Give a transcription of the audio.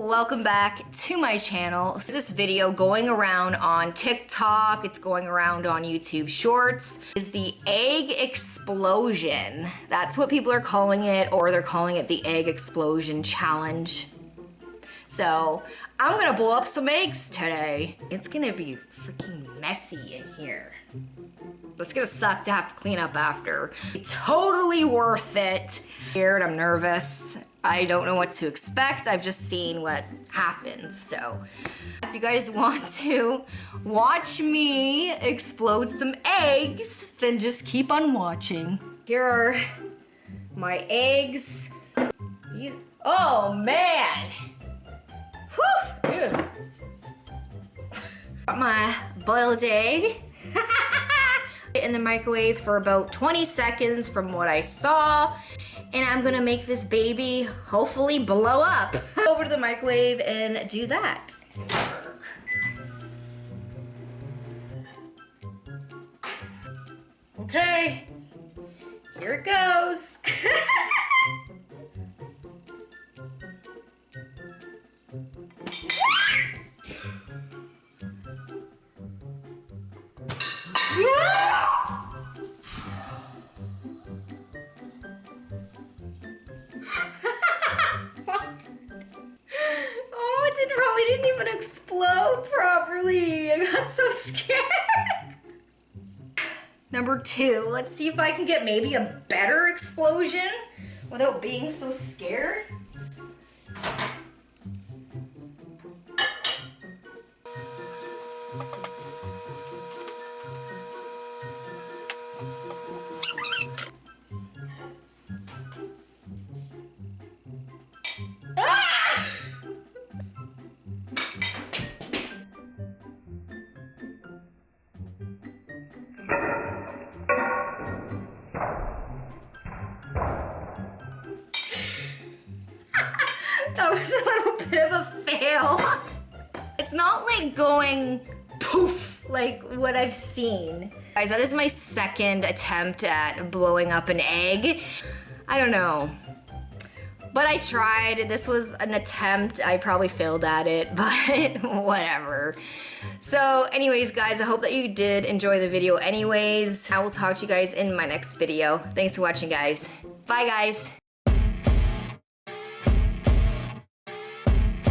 welcome back to my channel. This video going around on TikTok, it's going around on YouTube Shorts, is the egg explosion. That's what people are calling it, or they're calling it the egg explosion challenge. So I'm gonna blow up some eggs today. It's gonna be freaking messy in here. It's gonna suck to have to clean up after. Totally worth it. Scared, I'm nervous. I don't know what to expect. I've just seen what happens. So if you guys want to watch me explode some eggs, then just keep on watching. Here are my eggs. These, oh man. Whew. Ew. Got my boiled egg. In the microwave for about 20 seconds from what I saw. And I'm gonna make this baby hopefully blow up. Over to the microwave and do that. Okay, here it goes. It didn't even explode properly. I got so scared. Number 2, let's see if I can get maybe a better explosion without being so scared. That was a little bit of a fail. It's not like going poof like what I've seen. Guys, that is my second attempt at blowing up an egg. I don't know. But I tried. This was an attempt. I probably failed at it, but whatever. So anyways, guys, I hope that you did enjoy the video anyways. I will talk to you guys in my next video. Thanks for watching, guys. Bye, guys.